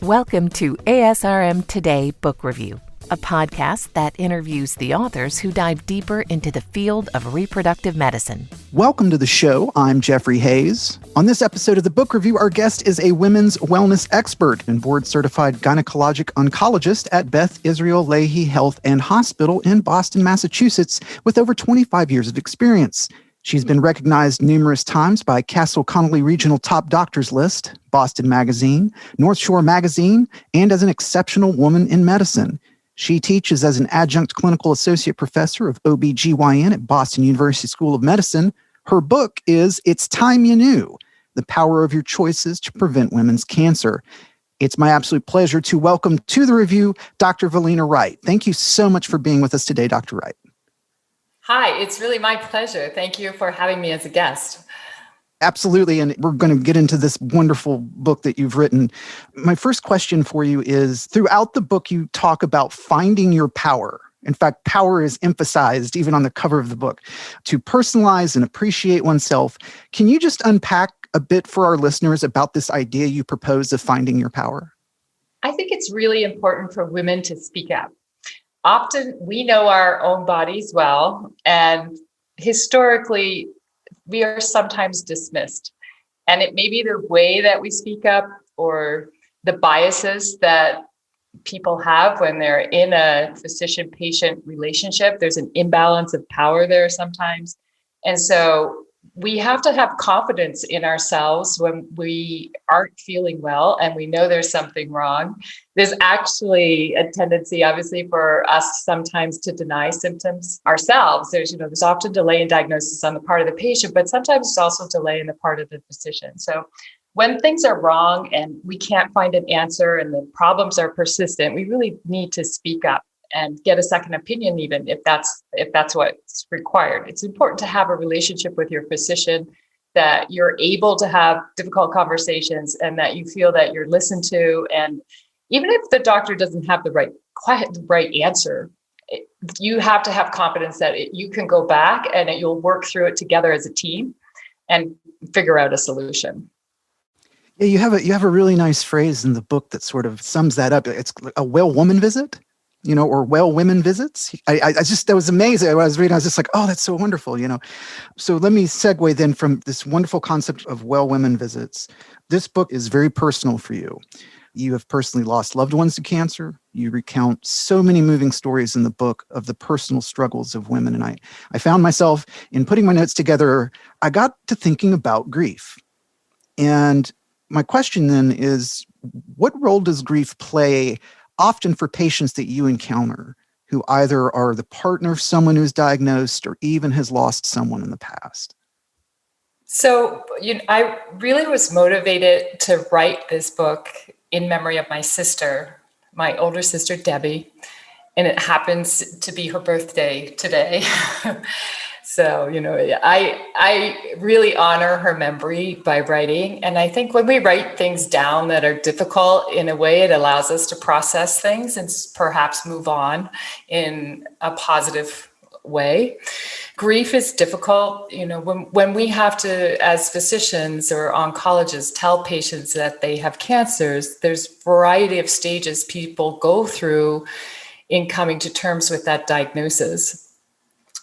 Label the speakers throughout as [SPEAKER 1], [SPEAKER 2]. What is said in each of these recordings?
[SPEAKER 1] Welcome to ASRM Today Book Review, a podcast that interviews the authors who dive deeper into the field of reproductive medicine.
[SPEAKER 2] Welcome to the show. I'm Jeffrey Hayes. On this episode of the book review, our guest is a women's wellness expert and board-certified gynecologic oncologist at Beth Israel Lahey Health and Hospital in Boston, Massachusetts, with over 25 years of experience. She's been recognized numerous times by Castle Connolly Regional Top Doctors List, Boston Magazine, North Shore Magazine, and as an exceptional woman in medicine. She teaches as an adjunct clinical associate professor of OB/GYN at Boston University School of Medicine. Her book is It's Time You Knew: The Power of Your Choices to Prevent Women's Cancer. It's my absolute pleasure to welcome to the review Dr. Valena Wright. Thank you so much for being with us today, Dr. Wright.
[SPEAKER 3] Hi, it's really my pleasure. Thank you for having me as a guest.
[SPEAKER 2] Absolutely. And we're going to get into this wonderful book that you've written. My first question for you is, throughout the book, you talk about finding your power. In fact, power is emphasized even on the cover of the book, to personalize and appreciate oneself. Can you just unpack a bit for our listeners about this idea you propose of finding your power?
[SPEAKER 3] I think it's really important for women to speak up. Often we know our own bodies well, and historically, we are sometimes dismissed. And it may be the way that we speak up or the biases that people have when they're in a physician-patient relationship. There's an imbalance of power there sometimes. And so we have to have confidence in ourselves when we aren't feeling well and we know there's something wrong. There's actually a tendency, obviously, for us sometimes to deny symptoms ourselves. There's often delay in diagnosis on the part of the patient, but sometimes it's also delay in the part of the physician. So when things are wrong and we can't find an answer and the problems are persistent, we really need to speak up and get a second opinion, even if that's what's required. It's important to have a relationship with your physician, that you're able to have difficult conversations and that you feel that you're listened to. And even if the doctor doesn't have the right answer, you have to have confidence that you can go back and you'll work through it together as a team and figure out a solution.
[SPEAKER 2] Yeah, you have a really nice phrase in the book that sort of sums that up. It's a well woman visit. Or well women visits. That was amazing. When I was reading, I was just like, oh, that's so wonderful, So let me segue then from this wonderful concept of well women visits. This book is very personal for you. You have personally lost loved ones to cancer. You recount so many moving stories in the book of the personal struggles of women. And I found myself, in putting my notes together, I got to thinking about grief. And my question then is, what role does grief play often for patients that you encounter who either are the partner of someone who's diagnosed or even has lost someone in the past?
[SPEAKER 3] So I really was motivated to write this book in memory of my sister, my older sister, Debbie, and it happens to be her birthday today. So, I really honor her memory by writing. And I think when we write things down that are difficult, in a way, it allows us to process things and perhaps move on in a positive way. Grief is difficult. When we have to, as physicians or oncologists, tell patients that they have cancers, there's a variety of stages people go through in coming to terms with that diagnosis,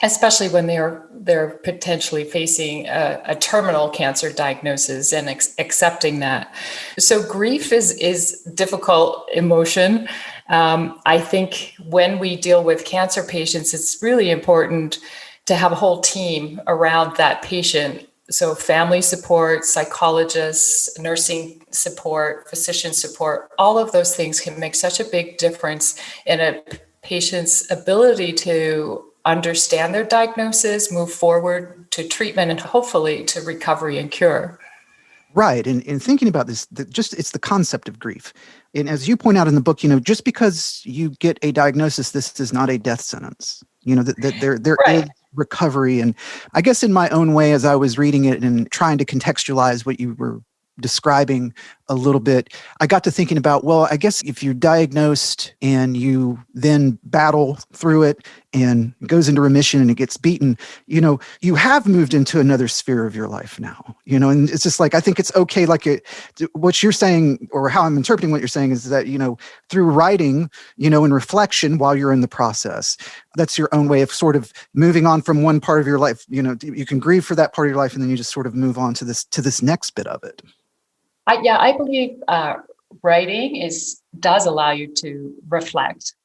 [SPEAKER 3] especially when they're potentially facing a terminal cancer diagnosis and accepting that. So grief is difficult emotion. I think when we deal with cancer patients, it's really important to have a whole team around that patient. So family support, psychologists, nursing support, physician support, all of those things can make such a big difference in a patient's ability to understand their diagnosis, move forward to treatment, and hopefully to recovery and cure.
[SPEAKER 2] Right. And thinking about this, it's the concept of grief. And as you point out in the book, just because you get a diagnosis, this is not a death sentence. There
[SPEAKER 3] Right.
[SPEAKER 2] is recovery. And I guess in my own way, as I was reading it and trying to contextualize what you were describing a little bit, I got to thinking about, well, I guess if you're diagnosed and you then battle through it and it goes into remission and it gets beaten, you have moved into another sphere of your life now, and it's just like, I think it's okay. Like what you're saying, or how I'm interpreting what you're saying, is that, through writing, and reflection while you're in the process, that's your own way of sort of moving on from one part of your life. You can grieve for that part of your life, and then you just sort of move on to this next bit of it.
[SPEAKER 3] I believe writing does allow you to reflect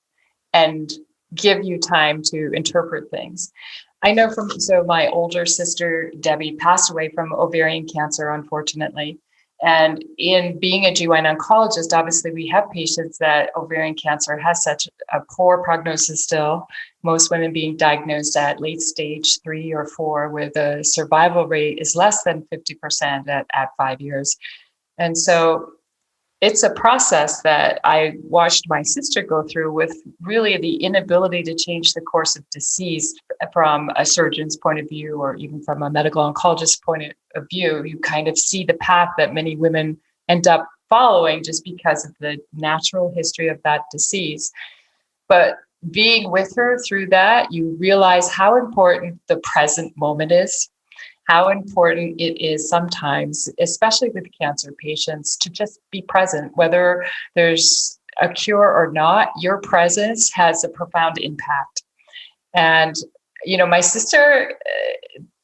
[SPEAKER 3] and give you time to interpret things. I know so my older sister, Debbie, passed away from ovarian cancer, unfortunately. And in being a GYN oncologist, obviously we have patients that ovarian cancer has such a poor prognosis still, most women being diagnosed at late stage 3 or 4, where the survival rate is less than 50% at 5 years. And so it's a process that I watched my sister go through, with really the inability to change the course of disease from a surgeon's point of view, or even from a medical oncologist's point of view. You kind of see the path that many women end up following just because of the natural history of that disease. But being with her through that, you realize how important the present moment is, how important it is sometimes, especially with cancer patients, to just be present. Whether there's a cure or not, your presence has a profound impact. And, my sister,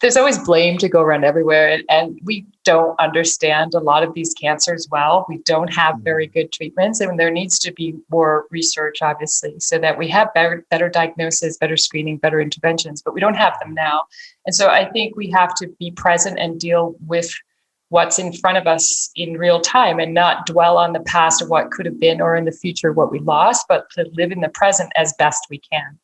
[SPEAKER 3] there's always blame to go around everywhere. And we don't understand a lot of these cancers well. We don't have very good treatments, and there needs to be more research, obviously, so that we have better diagnosis, better screening, better interventions, but we don't have them now. And so I think we have to be present and deal with what's in front of us in real time, and not dwell on the past of what could have been, or in the future what we lost, but to live in the present as best we can.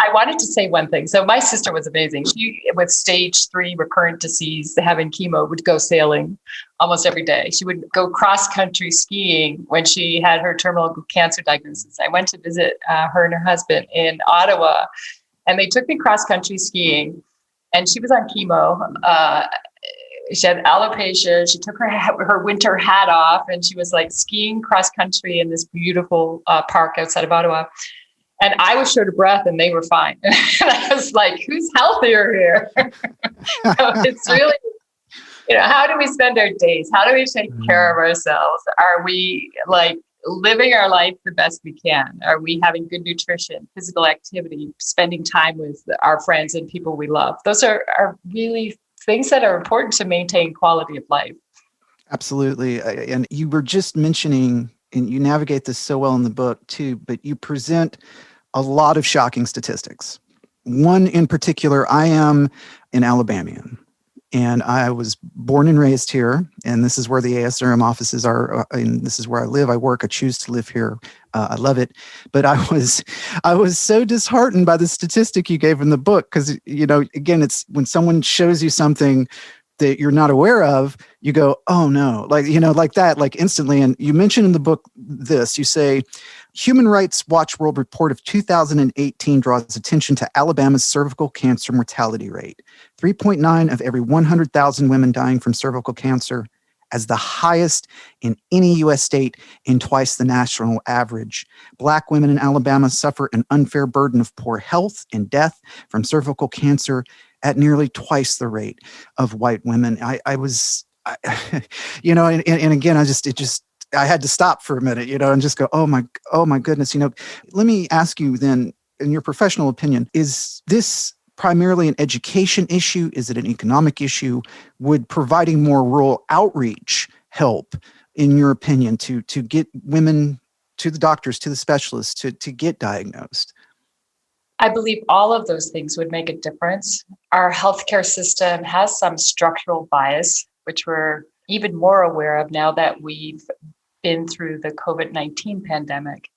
[SPEAKER 3] I wanted to say one thing. So my sister was amazing. She, with stage 3 recurrent disease, having chemo, would go sailing almost every day. She would go cross-country skiing when she had her terminal cancer diagnosis. I went to visit her and her husband in Ottawa, and they took me cross-country skiing, and she was on chemo. She had alopecia. She took her winter hat off, and she was like skiing cross-country in this beautiful park outside of Ottawa. And I was short of breath, and they were fine. And I was like, who's healthier here? So it's really, how do we spend our days? How do we take care of ourselves? Are we like living our life the best we can? Are we having good nutrition, physical activity, spending time with our friends and people we love? Those are really things that are important to maintain quality of life.
[SPEAKER 2] Absolutely. And you were just mentioning, and you navigate this so well in the book too, but you present a lot of shocking statistics. One in particular, I am an Alabamian, and I was born and raised here, and this is where the ASRM offices are, and this is where I live. I work. I choose to live here. I love it. But I was so disheartened by the statistic you gave in the book, because, again, it's when someone shows you something that you're not aware of, you go, oh no, like that, like instantly. And you mentioned in the book this, you say, Human Rights Watch World Report of 2018 draws attention to Alabama's cervical cancer mortality rate. 3.9 of every 100,000 women dying from cervical cancer, as the highest in any U.S. state and twice the national average. Black women in Alabama suffer an unfair burden of poor health and death from cervical cancer at nearly twice the rate of white women. And again, I had to stop for a minute, and just go, oh my goodness. Let me ask you then, in your professional opinion, is this primarily an education issue? Is it an economic issue? Would providing more rural outreach help, in your opinion, to get women to the doctors, to the specialists, to get diagnosed?
[SPEAKER 3] I believe all of those things would make a difference. Our healthcare system has some structural bias, which we're even more aware of now that we've been through the COVID-19 pandemic,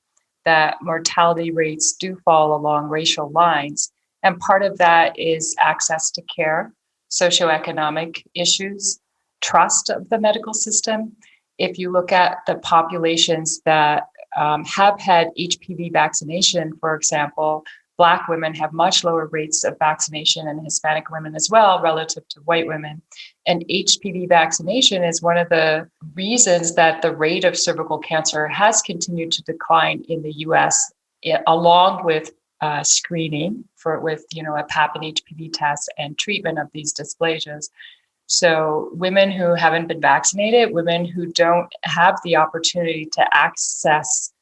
[SPEAKER 3] that mortality rates do fall along racial lines. And part of that is access to care, socioeconomic issues, trust of the medical system. If you look at the populations that have had HPV vaccination, for example, Black women have much lower rates of vaccination, and Hispanic women as well, relative to white women. And HPV vaccination is one of the reasons that the rate of cervical cancer has continued to decline in the US, along with screening with a PAP and HPV test and treatment of these dysplasias. So women who haven't been vaccinated, women who don't have the opportunity to access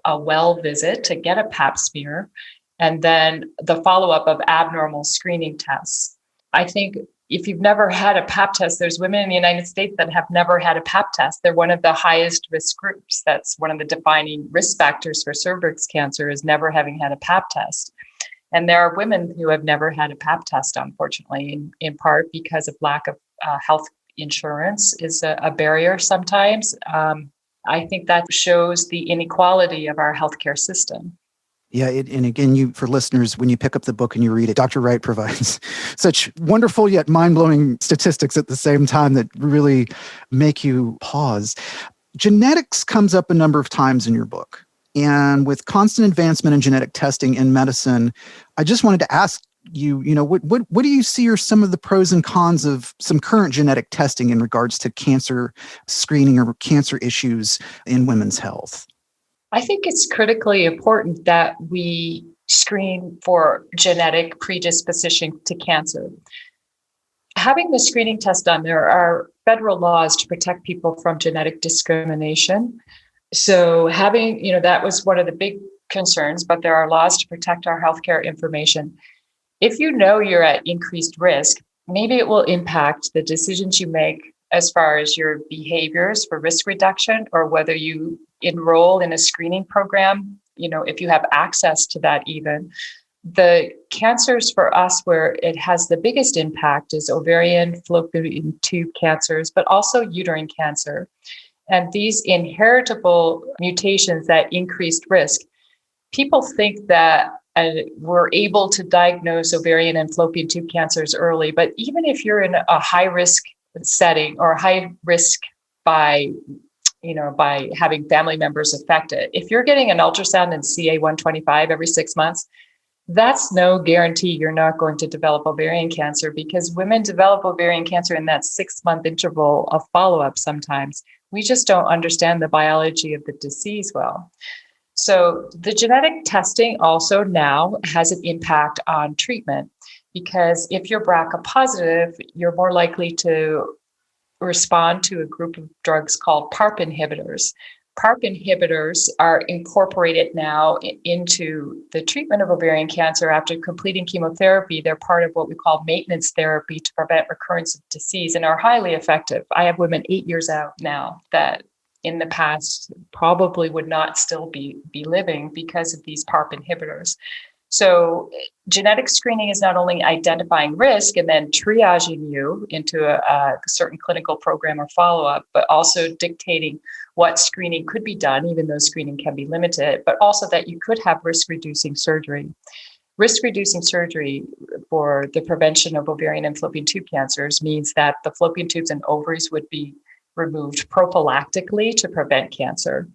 [SPEAKER 3] a well visit to get a PAP smear, and then the follow-up of abnormal screening tests. I think if you've never had a PAP test, there's women in the United States that have never had a PAP test. They're one of the highest risk groups. That's one of the defining risk factors for cervix cancer, is never having had a PAP test. And there are women who have never had a PAP test, unfortunately, in part because of lack of health insurance is a barrier sometimes. I think that shows the inequality of our healthcare system.
[SPEAKER 2] Yeah, and again, for listeners, when you pick up the book and you read it, Dr. Wright provides such wonderful yet mind-blowing statistics at the same time that really make you pause. Genetics comes up a number of times in your book. And with constant advancement in genetic testing in medicine, I just wanted to ask you, what do you see are some of the pros and cons of some current genetic testing in regards to cancer screening or cancer issues in women's health?
[SPEAKER 3] I think it's critically important that we screen for genetic predisposition to cancer. Having the screening test done, there are federal laws to protect people from genetic discrimination. So having, that was one of the big concerns, but there are laws to protect our healthcare information. If you know you're at increased risk, maybe it will impact the decisions you make as far as your behaviors for risk reduction, or whether you enroll in a screening program, if you have access to that even. The cancers for us where it has the biggest impact is ovarian, fallopian tube cancers, but also uterine cancer. And these inheritable mutations that increased risk, people think that we're able to diagnose ovarian and fallopian tube cancers early, but even if you're in a high risk setting or high risk by having family members affected, if you're getting an ultrasound in CA-125 every 6 months, that's no guarantee you're not going to develop ovarian cancer, because women develop ovarian cancer in that 6-month interval of follow-up sometimes. We just don't understand the biology of the disease well. So the genetic testing also now has an impact on treatment, because if you're BRCA positive, you're more likely to respond to a group of drugs called PARP inhibitors. PARP inhibitors are incorporated now into the treatment of ovarian cancer after completing chemotherapy. They're part of what we call maintenance therapy to prevent recurrence of disease, and are highly effective. I have women 8 years out now that in the past probably would not still be living because of these PARP inhibitors. So genetic screening is not only identifying risk and then triaging you into a certain clinical program or follow-up, but also dictating what screening could be done, even though screening can be limited, but also that you could have risk-reducing surgery. Risk-reducing surgery for the prevention of ovarian and fallopian tube cancers means that the fallopian tubes and ovaries would be removed prophylactically to prevent cancer.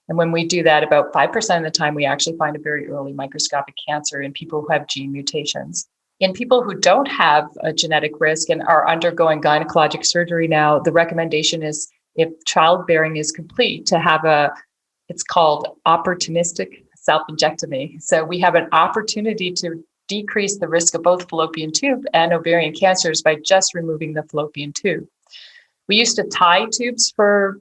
[SPEAKER 3] And when we do that, about 5% of the time, we actually find a very early microscopic cancer in people who have gene mutations. In people who don't have a genetic risk and are undergoing gynecologic surgery now, the recommendation is, if childbearing is complete, to have it's called opportunistic self-injectomy. So we have an opportunity to decrease the risk of both fallopian tube and ovarian cancers by just removing the fallopian tube. We used to tie tubes for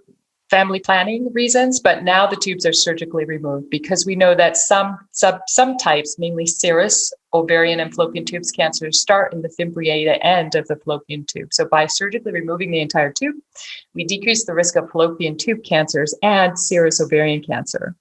[SPEAKER 3] family planning reasons, but now the tubes are surgically removed because we know that some types, mainly serous ovarian and fallopian tubes cancers, start in the fimbriata end of the fallopian tube. So by surgically removing the entire tube, we decrease the risk of fallopian tube cancers and serous ovarian cancer.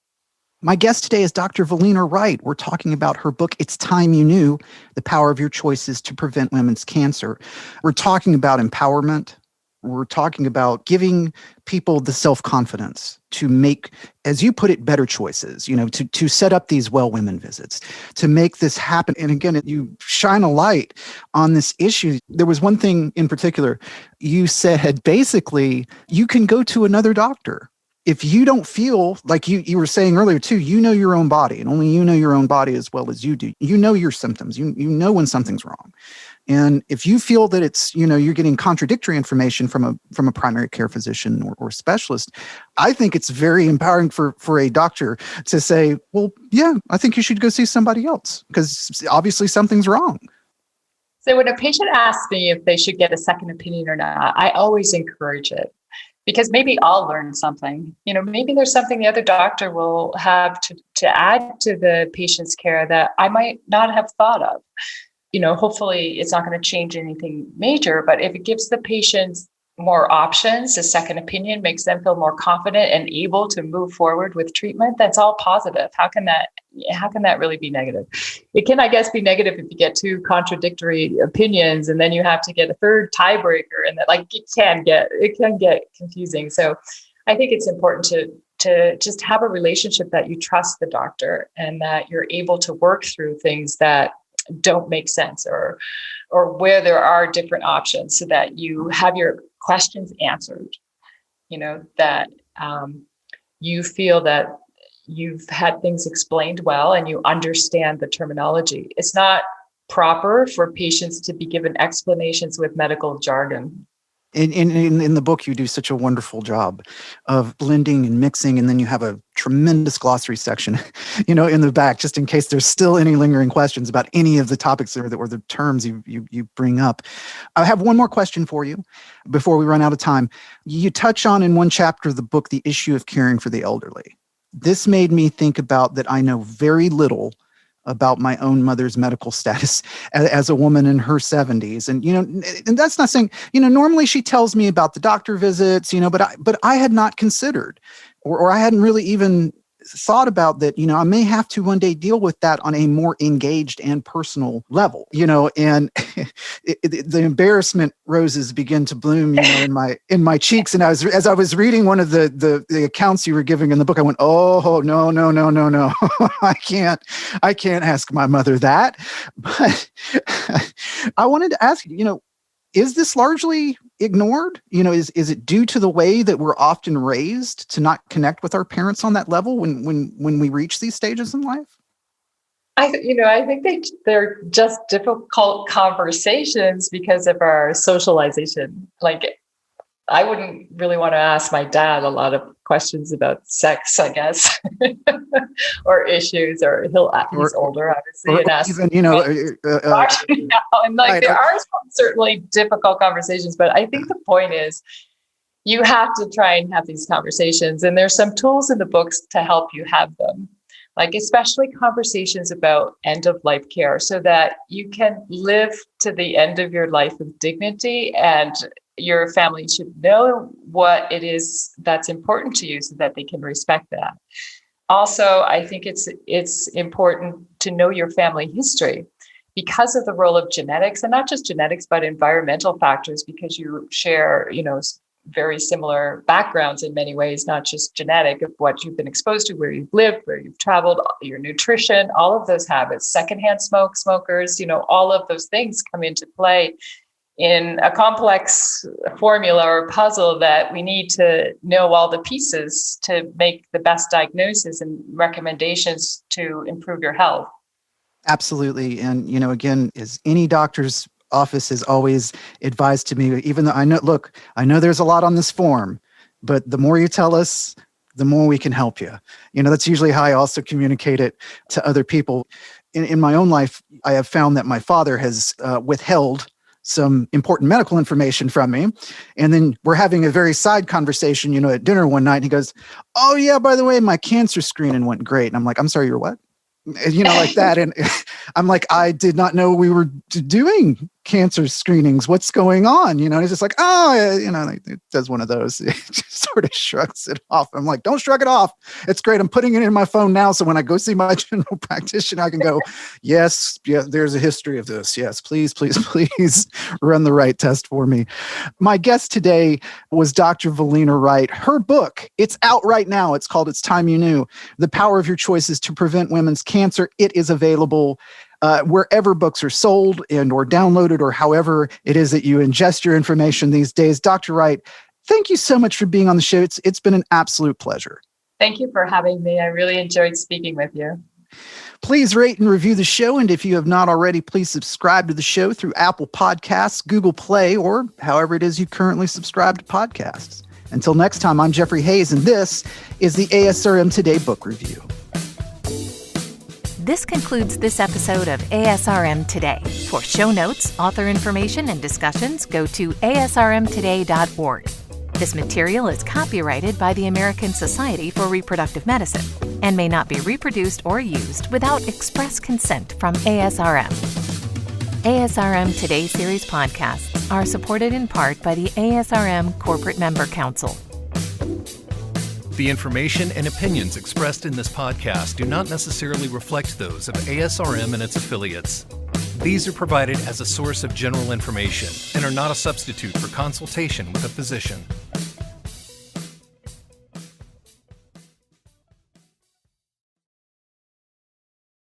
[SPEAKER 2] My guest today is Dr. Valena Wright. We're talking about her book, It's Time You Knew, The Power of Your Choices to Prevent Women's Cancer. We're talking about empowerment. We're talking about giving people the self-confidence to make, as you put it, better choices, to set up these well women visits, to make this happen. And again, you shine a light on this issue. There was one thing in particular, you said basically you can go to another doctor if you don't feel like you were saying earlier too, you know your own body, and only you know your own body as well as you do. You know your symptoms. You know when something's wrong. And if you feel that it's, you're getting contradictory information from a primary care physician or specialist, I think it's very empowering for a doctor to say, well, yeah, I think you should go see somebody else because obviously something's wrong.
[SPEAKER 3] So when a patient asks me if they should get a second opinion or not, I always encourage it because maybe I'll learn something. Maybe there's something the other doctor will have to add to the patient's care that I might not have thought of. Hopefully it's not going to change anything major, but if it gives the patients more options, a second opinion makes them feel more confident and able to move forward with treatment, that's all positive. How can that really be negative? It can, I guess, be negative if you get two contradictory opinions and then you have to get a third tiebreaker, and that it can get confusing. So I think it's important to just have a relationship that you trust the doctor and that you're able to work through things that don't make sense or where there are different options so that you have your questions answered, that you feel that you've had things explained well and you understand the terminology. It's not proper for patients to be given explanations with medical jargon.
[SPEAKER 2] In the book, you do such a wonderful job of blending and mixing, and then you have a tremendous glossary section, in the back, just in case there's still any lingering questions about any of the topics or the terms you bring up. I have one more question for you before we run out of time. You touch on in one chapter of the book the issue of caring for the elderly. This made me think about that I know very little about my own mother's medical status as a woman in her 70s. And, and that's not saying, normally she tells me about the doctor visits, but I had not considered, or I hadn't really even thought about that, I may have to one day deal with that on a more engaged and personal level, and the embarrassment roses begin to bloom, in my cheeks. And as I was reading one of the accounts you were giving in the book, I went, oh, no. I can't ask my mother that. But I wanted to ask you, is this largely ignored? Is it due to the way that we're often raised to not connect with our parents on that level when we reach these stages in life?
[SPEAKER 3] I think they're just difficult conversations because of our socialization. Like, I wouldn't really want to ask my dad a lot of questions about sex, I guess, or issues, or he's older, obviously, and ask. Even,
[SPEAKER 2] right.
[SPEAKER 3] There are certainly difficult conversations, but I think the point is you have to try and have these conversations, and there's some tools in the books to help you have them. Like especially conversations about end of life care so that you can live to the end of your life with dignity, and your family should know what it is that's important to you so that they can respect that. Also, I think it's important to know your family history because of the role of genetics, and not just genetics, but environmental factors, because you share, very similar backgrounds in many ways, not just genetic of what you've been exposed to, where you've lived, where you've traveled, your nutrition, all of those habits, secondhand smokers, all of those things come into play in a complex formula or puzzle that we need to know all the pieces to make the best diagnosis and recommendations to improve your health.
[SPEAKER 2] Absolutely. And, again, as any doctor's office has always advised to me, even though I know there's a lot on this form, but the more you tell us, the more we can help you. That's usually how I also communicate it to other people. In my own life, I have found that my father has withheld some important medical information from me. And then we're having a very side conversation, at dinner one night. And he goes, oh yeah, by the way, my cancer screening went great. And I'm like, I'm sorry, you're what? Like that. And I'm like, I did not know we were doing cancer screenings. What's going on? And he's just like, it does one of those. It just sort of shrugs it off. I'm like, don't shrug it off. It's great. I'm putting it in my phone now. So when I go see my general practitioner, I can go, yes, there's a history of this. Yes, please run the right test for me. My guest today was Dr. Valena Wright. Her book, it's out right now. It's called It's Time You Knew: The Power of Your Choices to Prevent Women's Cancer. It is available wherever books are sold and or downloaded, or however it is that you ingest your information these days. Dr. Wright, thank you so much for being on the show. It's been an absolute pleasure.
[SPEAKER 3] Thank you for having me. I really enjoyed speaking with you.
[SPEAKER 2] Please rate and review the show. And if you have not already, please subscribe to the show through Apple Podcasts, Google Play, or however it is you currently subscribe to podcasts. Until next time, I'm Jeffrey Hayes, and this is the ASRM Today Book Review.
[SPEAKER 1] This concludes this episode of ASRM Today. For show notes, author information, and discussions, go to asrmtoday.org. This material is copyrighted by the American Society for Reproductive Medicine and may not be reproduced or used without express consent from ASRM. ASRM Today series podcasts are supported in part by the ASRM Corporate Member Council.
[SPEAKER 4] The information and opinions expressed in this podcast do not necessarily reflect those of ASRM and its affiliates. These are provided as a source of general information and are not a substitute for consultation with a physician.